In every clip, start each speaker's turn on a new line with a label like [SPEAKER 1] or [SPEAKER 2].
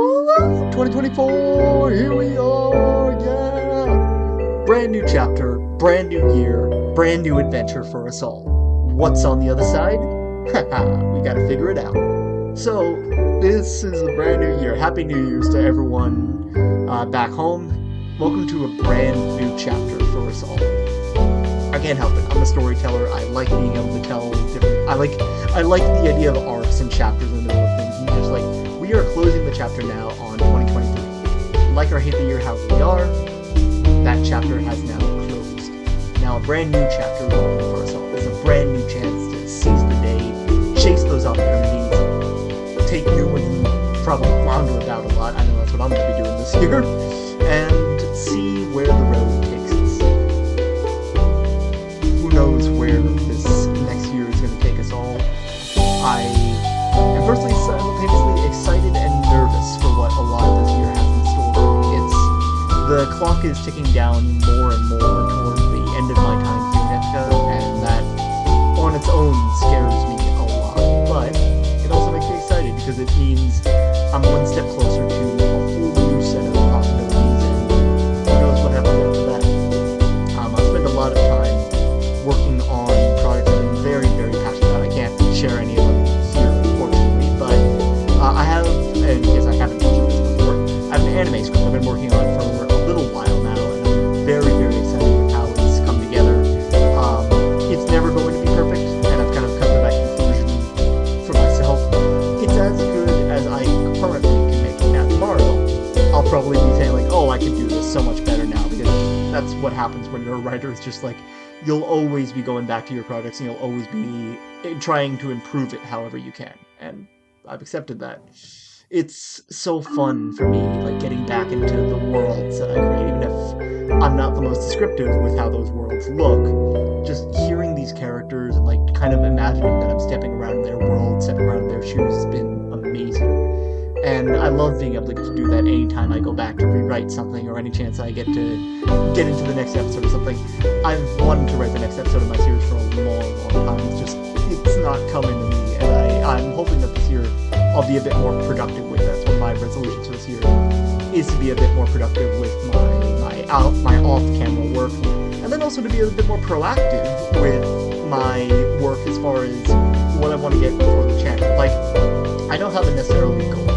[SPEAKER 1] 2024, here we are, yeah! Brand new chapter, brand new year, brand new adventure for us all. What's on the other side? Haha, we gotta figure it out. So, this is a brand new year. Happy New Year's to everyone back home. Welcome to a brand new chapter for us all. I can't help it. I'm a storyteller. I like being able to tell different. I like the idea of arcs and chapters in the middle of things. And just like we are closing the chapter now on 2023. Like or hate the year however we are, that chapter has now closed. Now a brand new chapter is open for us all. It's a brand new chance to seize the day, chase those opportunities, take new ones, and probably flounder about a lot. I know that's what I'm going to be doing this year, and see where the road takes us. Who knows where this next year is going to take us all. I am personally simultaneously excited and nervous for what a lot of this year has in store for me. The clock is ticking down more and more toward the end of my time here in Ithaca, and that on its own scares me a lot. But it also makes me excited because it means I'm one step closer to a whole new set of possibilities, and who knows what happens after that. I've spent a lot of time working on projects I've been very, very passionate about. I can't share any of them here, unfortunately, but I have, in case I haven't mentioned this before, I have an anime script I've been working on for a little while now, and I'm very, very excited with how it's come together. It's never going to be perfect, and I've kind of come to that conclusion for myself. It's as good as I currently can make it. Now, tomorrow, I'll probably be saying, like, oh, I can do this so much better now, because that's what happens when you're a writer. It's just like, you'll always be going back to your projects, and you'll always be trying to improve it however you can, and I've accepted that. It's so fun for me, like, getting back into the worlds that I create, even if I'm not the most descriptive with how those worlds look. Just hearing these characters and, like, kind of imagining that I'm stepping around in their world, stepping around in their shoes has been amazing. And I love being able to get to do that anytime I go back to rewrite something, or any chance I get to get into the next episode or something. I've wanted to write the next episode of my series for a long, long time. It's not coming to me, and I'm hoping that this year I'll be a bit more productive with that. That's one of my resolutions for this year, is to be a bit more productive with my off-camera work, and then also to be a bit more proactive with my work as far as what I want to get for the channel. Like, I don't have a necessarily goal,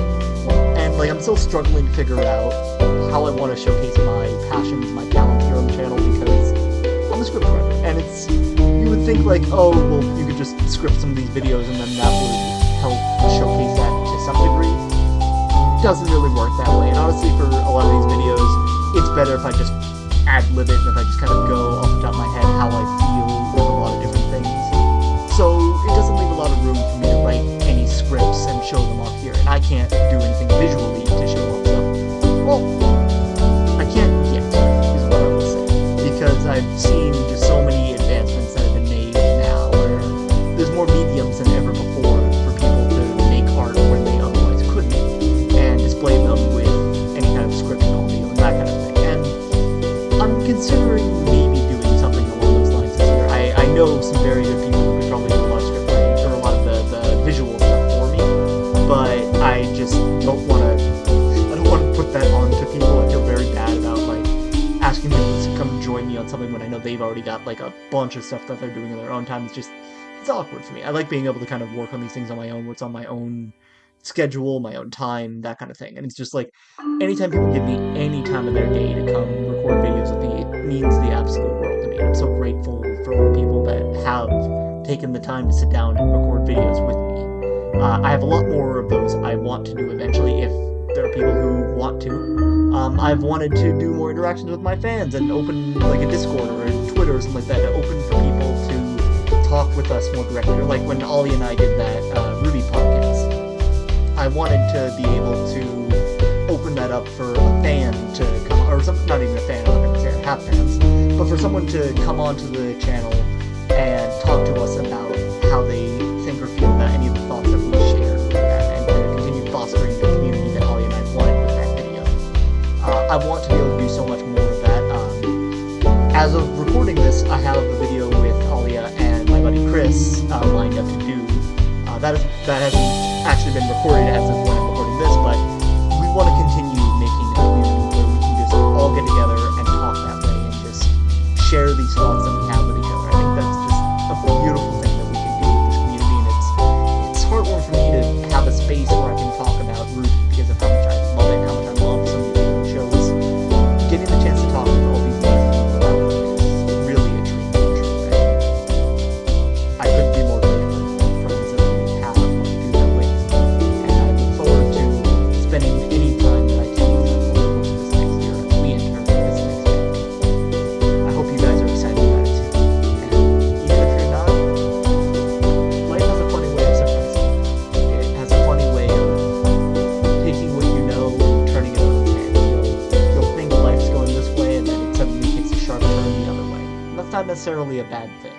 [SPEAKER 1] and like I'm still struggling to figure out how I want to showcase my passions, my talent here on the channel, because I'm a scriptwriter, and you would think like, oh, well, you could just script some of these videos and then that would help showcase that to some degree. Doesn't really work that way, and honestly for a lot of these videos, it's better if I just ad-lib it and if I just kind of go off the top of my head how I feel with a lot of different things. So it doesn't leave a lot of room for me to write any scripts and show them off here, and I can't do anything visually to show off stuff. Well, I can't yet, is what I will say, because I've seen just so many advancements that have been made now, where there's more mediums than ever before for people to make art where they otherwise couldn't, and display them with any kind of script and audio and that kind of thing. And I'm considering maybe doing something along those lines this year. I know some very good people who could probably do a lot of script writing, or a lot of the visual stuff for me, but I just don't want to put that on to people. I feel very bad about, like, asking people to come join me on something when I know they've already got, like, a bunch of stuff that they're doing in their own time. It's awkward for me. I like being able to kind of work on these things on my own, where it's on my own schedule, my own time, that kind of thing. And it's just like, anytime people give me any time of their day to come record videos with me, it means the absolute world to me. And I'm so grateful for all the people that have taken the time to sit down and record videos with me. I have a lot more of those I want to do eventually if there are people who want to. I've wanted to do more interactions with my fans and open, like, a Discord or a Twitter or something like that, to open for people to talk with us more directly. Or like when Ollie and I did that Ruby podcast, I wanted to be able to open that up for a fan to come, or something, not even a fan, I'm not going to say half fans, but for someone to come onto the channel and talk to us about how they think or feel about any of the thoughts that we share, and to continue fostering the community that Ollie and I wanted with that video. I want to be able to do so much more of that. As of recording this, I have a video with Alia and my buddy Chris lined up to do. That hasn't actually been recorded as of when I'm recording this, but we want to not necessarily a bad thing.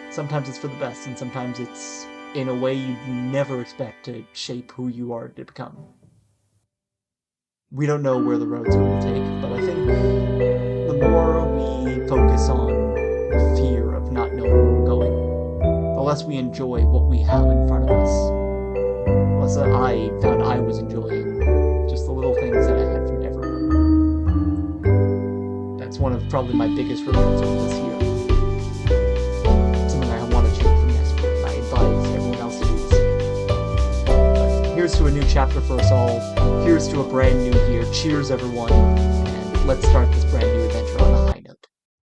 [SPEAKER 1] Sometimes it's for the best, and sometimes it's in a way you'd never expect to shape who you are to become. We don't know where the road's going to take, but I think the more we focus on the fear of not knowing where we're going, the less we enjoy what we have in front of us. Less I found I was enjoying just the little things that I had from everyone. That's one of probably my biggest regrets over this year. Something I want to change for next week, and I advise everyone else to do the same. But here's to a new chapter for us all. Here's to a brand new year. Cheers, everyone, and let's start this brand new adventure on the